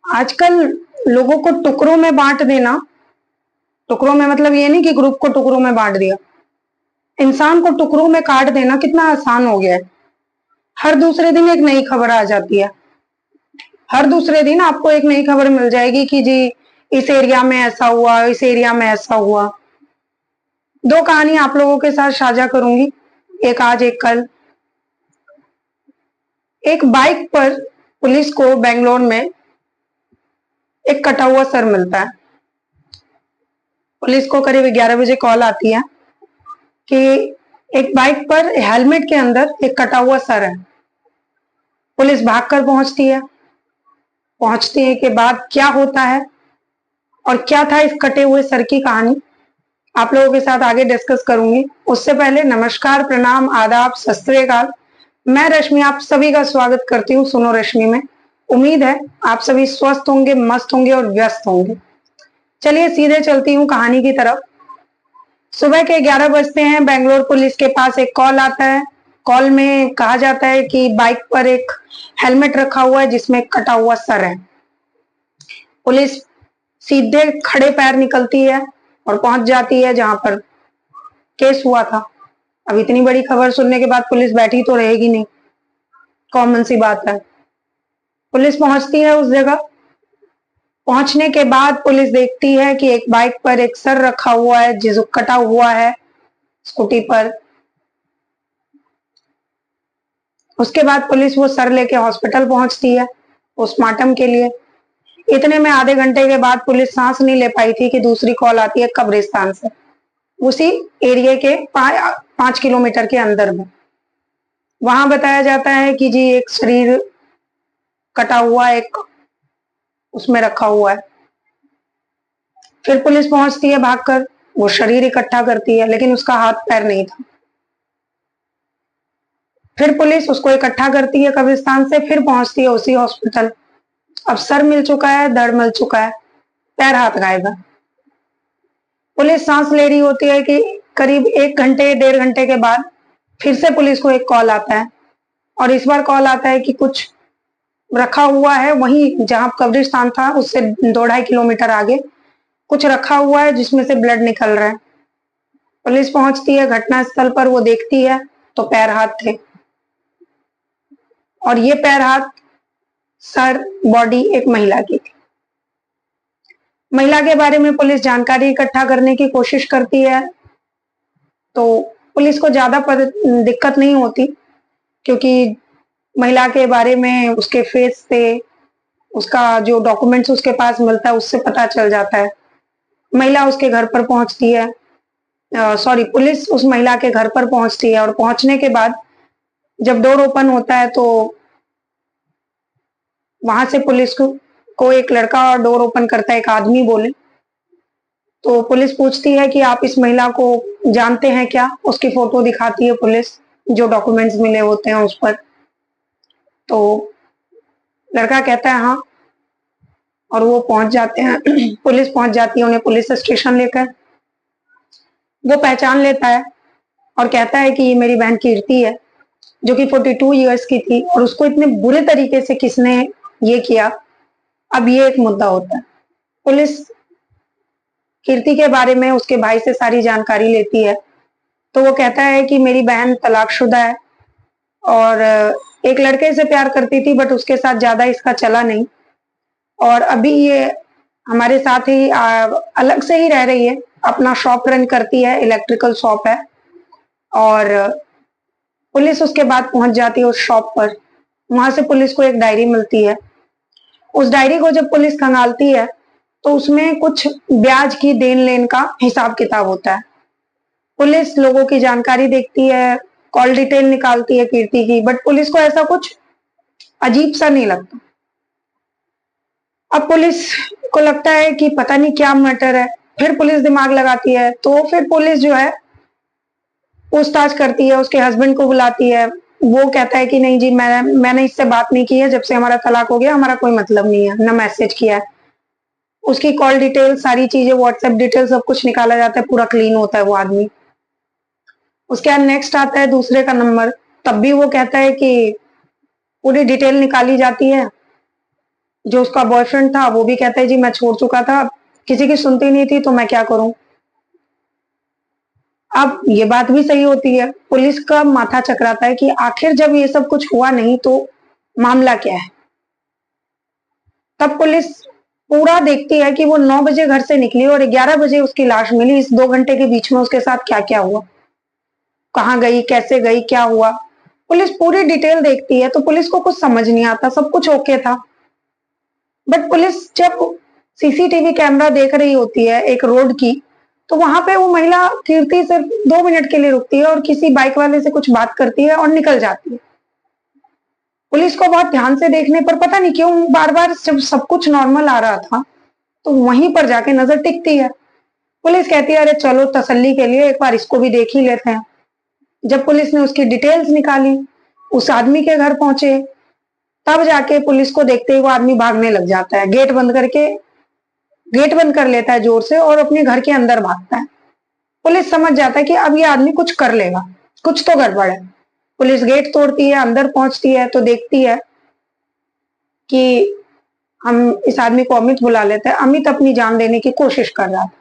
आजकल लोगों को टुकड़ों में बांट देना, टुकड़ों में मतलब ये नहीं कि ग्रुप को टुकड़ों में बांट दिया, इंसान को टुकड़ों में काट देना कितना आसान हो गया है। हर दूसरे दिन एक नई खबर आ जाती है, हर दूसरे दिन आपको एक नई खबर मिल जाएगी कि जी इस एरिया में ऐसा हुआ, इस एरिया में ऐसा हुआ। दो कहानी आप लोगों के साथ साझा करूंगी, एक आज एक कल। एक बाइक पर पुलिस को बेंगलोर में एक कटा हुआ सर मिलता है। पुलिस को करीब 11 बजे कॉल आती है कि एक बाइक पर हेलमेट के अंदर एक कटा हुआ सर है। पुलिस भागकर पहुंचती है। पहुंचने के बाद क्या होता है और क्या था इस कटे हुए सर की कहानी, आप लोगों के साथ आगे डिस्कस करूंगी। उससे पहले नमस्कार, प्रणाम, आदाब, सत श्री अकाल। मैं रश्मि आप सभी का स्वागत करती हूँ सुनो रश्मि में। उम्मीद है आप सभी स्वस्थ होंगे, मस्त होंगे और व्यस्त होंगे। चलिए सीधे चलती हूँ कहानी की तरफ। सुबह के 11 बजते हैं। बेंगलोर पुलिस के पास एक कॉल आता है। कॉल में कहा जाता है कि बाइक पर एक हेलमेट रखा हुआ है जिसमें कटा हुआ सर है। पुलिस सीधे खड़े पैर निकलती है और पहुंच जाती है जहां पर केस हुआ था। अब इतनी बड़ी खबर सुनने के बाद पुलिस बैठी तो रहेगी नहीं, कॉमन सी बात है। पुलिस पहुंचती है उस जगह। पहुंचने के बाद पुलिस देखती है कि एक बाइक पर एक सर रखा हुआ है जो कटा हुआ है स्कूटी पर। उसके बाद पुलिस वो सर लेके हॉस्पिटल पहुंचती है पोस्टमार्टम के लिए। इतने में आधे घंटे के बाद पुलिस सांस नहीं ले पाई थी कि दूसरी कॉल आती है कब्रिस्तान से, उसी एरिया के 5 किलोमीटर के अंदर में। वहां बताया जाता है कि जी एक शरीर कटा हुआ एक उसमें रखा हुआ है। फिर पुलिस पहुंचती है भागकर, वो शरीर इकट्ठा करती है लेकिन उसका हाथ पैर नहीं था। फिर पुलिस उसको इकट्ठा करती है कब्रिस्तान से, फिर पहुंचती है उसी हॉस्पिटल। अब सर मिल चुका है, धड़ मिल चुका है, पैर हाथ गायब है। पुलिस सांस ले रही होती है कि करीब 1 घंटे 1.5 घंटे के बाद फिर से पुलिस को एक कॉल आता है और इस बार कॉल आता है कि कुछ रखा हुआ है वहीं जहां कब्रिस्तान था उससे 2-2.5 किलोमीटर आगे कुछ रखा हुआ है जिसमें से ब्लड निकल रहा है। पुलिस पहुंचती है घटनास्थल पर, वो देखती है तो पैर हाथ थे और ये पैर हाथ सर बॉडी एक महिला की थी। महिला के बारे में पुलिस जानकारी इकट्ठा करने की कोशिश करती है तो पुलिस को ज्यादा दिक्कत नहीं होती क्योंकि महिला के बारे में उसके फेस से, उसका जो डॉक्यूमेंट्स उसके पास मिलता है उससे पता चल जाता है। महिला उसके घर पर पहुंचती है, सॉरी पुलिस उस महिला के घर पर पहुंचती है और पहुंचने के बाद जब डोर ओपन होता है तो वहां से पुलिस को एक लड़का और डोर ओपन करता है, एक आदमी बोले। तो पुलिस पूछती है कि आप इस महिला को जानते हैं क्या? उसकी फोटो दिखाती है पुलिस, जो डॉक्यूमेंट्स मिले होते हैं उस पर। तो लड़का कहता है हाँ, और वो पहुंच जाते हैं पुलिस पहुंच जाती है उन्हें पुलिस स्टेशन लेकर। वो पहचान लेता है और कहता है कि ये मेरी बहन कीर्ति है जो कि 42 इयर्स की थी और उसको इतने बुरे तरीके से किसने ये किया, अब ये एक मुद्दा होता है। पुलिस कीर्ति के बारे में उसके भाई से सारी जानकारी लेती है तो वो कहता है कि मेरी बहन तलाकशुदा है और एक लड़के से प्यार करती थी बट उसके साथ ज्यादा इसका चला नहीं और अभी ये हमारे साथ ही अलग से ही रह रही है, अपना शॉप रन करती है, इलेक्ट्रिकल शॉप है। और पुलिस उसके बाद पहुंच जाती है उस शॉप पर। वहां से पुलिस को एक डायरी मिलती है। उस डायरी को जब पुलिस खंगालती है तो उसमें कुछ ब्याज की देन लेन का हिसाब किताब होता है। पुलिस लोगों की जानकारी देखती है, कॉल डिटेल निकालती है कीर्ति की, बट पुलिस को ऐसा कुछ अजीब सा नहीं लगता। अब पुलिस को लगता है कि पता नहीं क्या मैटर है। फिर पुलिस दिमाग लगाती है तो फिर पुलिस जो है पूछताछ करती है, उसके हस्बैंड को बुलाती है। वो कहता है कि नहीं जी मैंने इससे बात नहीं की है, जब से हमारा तलाक हो गया हमारा कोई मतलब नहीं है, ना मैसेज किया है। उसकी कॉल डिटेल, सारी चीजें, व्हाट्सएप डिटेल सब कुछ निकाला जाता है, पूरा क्लीन होता है वो आदमी। उसके बाद नेक्स्ट आता है दूसरे का नंबर, तब भी वो कहता है कि पूरी डिटेल निकाली जाती है जो उसका बॉयफ्रेंड था वो भी कहता है जी मैं छोड़ चुका था, किसी की सुनती नहीं थी तो मैं क्या करूं। अब ये बात भी सही होती है, पुलिस का माथा चकराता है कि आखिर जब ये सब कुछ हुआ नहीं तो मामला क्या है। तब पुलिस पूरा देखती है कि वो 9 बजे घर से निकली और 11 बजे उसकी लाश मिली। इस 2 घंटे के बीच में उसके साथ क्या-क्या हुआ, कहाँ गई, कैसे गई, क्या हुआ, पुलिस पूरी डिटेल देखती है। तो पुलिस को कुछ समझ नहीं आता, सब कुछ ओके था। बट पुलिस जब सीसीटीवी कैमरा देख रही होती है एक रोड की, तो वहां पे वो महिला कीर्ति सिर्फ 2 मिनट के लिए रुकती है और किसी बाइक वाले से कुछ बात करती है और निकल जाती है। पुलिस को बहुत ध्यान से देखने पर पता नहीं क्यों बार-बार जब सब कुछ नॉर्मल आ रहा था, तो वहीं पर जाके नजर टिकती है। पुलिस कहती है अरे चलो तसल्ली के लिए एक बार इसको भी देख ही लेते हैं। जब पुलिस ने उसकी डिटेल्स निकाली, उस आदमी के घर पहुंचे, तब जाके पुलिस को देखते ही वो आदमी भागने लग जाता है। गेट बंद कर लेता है जोर से और अपने घर के अंदर भागता है। पुलिस समझ जाता है कि अब ये आदमी कुछ कर लेगा, कुछ तो गड़बड़ है। पुलिस गेट तोड़ती है, अंदर पहुंचती है तो देखती है कि हम इस आदमी को अमित बुला लेते हैं। अमित अपनी जान लेने की कोशिश कर रहा था।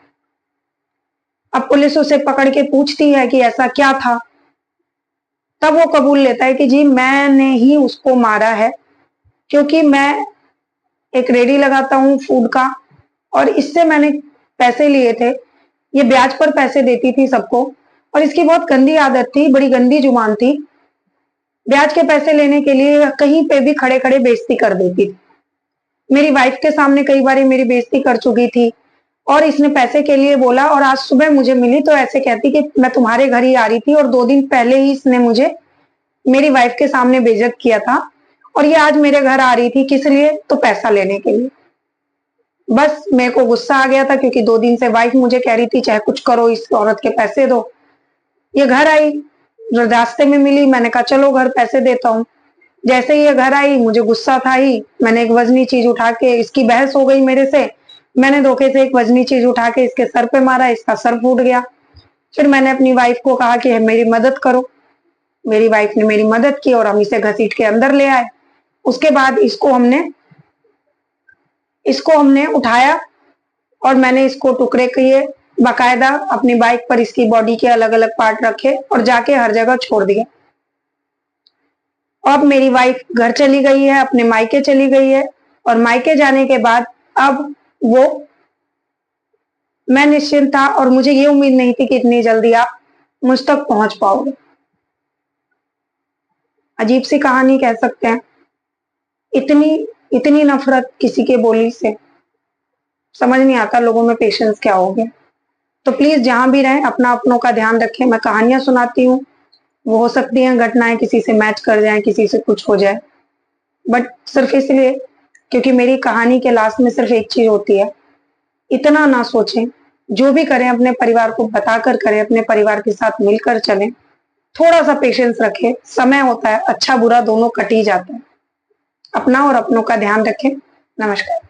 अब पुलिस उसे पकड़ के पूछती है कि ऐसा क्या था, तब वो कबूल लेता है कि जी मैंने ही उसको मारा है, क्योंकि मैं एक रेडी लगाता हूँ फूड का और इससे मैंने पैसे लिए थे। ये ब्याज पर पैसे देती थी सबको और इसकी बहुत गंदी आदत थी, बड़ी गंदी जुबान थी। ब्याज के पैसे लेने के लिए कहीं पे भी खड़े खड़े बेइज्जती कर देती थी। मेरी वाइफ के सामने कई बार मेरी बेइज्जती कर चुकी थी और इसने पैसे के लिए बोला और आज सुबह मुझे मिली तो ऐसे कहती कि मैं तुम्हारे घर ही आ रही थी और 2 दिन पहले ही इसने मुझे मेरी वाइफ के सामने बेइज्जत किया था और ये आज मेरे घर आ रही थी किस लिए, तो पैसा लेने के लिए। बस मेरे को गुस्सा आ गया था क्योंकि 2 दिन से वाइफ मुझे कह रही थी चाहे कुछ करो इस औरत के पैसे दो। ये घर आई, रास्ते में मिली, मैंने कहा चलो घर पैसे देता हूँ। जैसे ही ये घर आई मुझे गुस्सा था ही, मैंने एक वजनी चीज उठा के, इसकी बहस हो गई मेरे से, मैंने धोखे से एक वजनी चीज उठा के इसके सर पे मारा, इसका सर फूट गया। फिर मैंने अपनी वाइफ को कहा कि मेरी मदद करो। मेरी वाइफ ने मेरी मदद की और हम इसे घसीट के अंदर ले आए। उसके बाद इसको हमने उठाया और मैंने इसको टुकड़े किए, बाकायदा अपनी बाइक पर इसकी बॉडी के अलग अलग पार्ट रखे और जाके हर जगह छोड़ दिया। अब मेरी वाइफ घर चली गई है, अपने मायके चली गई है और मायके जाने के बाद अब वो, मैं निश्चिंत था और मुझे ये उम्मीद नहीं थी कि इतनी जल्दी आप मुझ तक पहुंच पाओगे। अजीब सी कहानी कह सकते हैं। इतनी इतनी नफरत किसी के बोली से, समझ नहीं आता लोगों में पेशेंस क्या हो गया। तो प्लीज जहां भी रहें अपना अपनों का ध्यान रखें। मैं कहानियां सुनाती हूँ, वो हो सकती हैं घटनाएं किसी से मैच कर जाए, किसी से कुछ हो जाए, बट सिर्फ इसलिए क्योंकि मेरी कहानी के लास्ट में सिर्फ एक चीज होती है, इतना ना सोचें, जो भी करें अपने परिवार को बताकर करें, अपने परिवार के साथ मिलकर चलें, थोड़ा सा पेशेंस रखें। समय होता है, अच्छा बुरा दोनों कट ही जाता है। अपना और अपनों का ध्यान रखें। नमस्कार।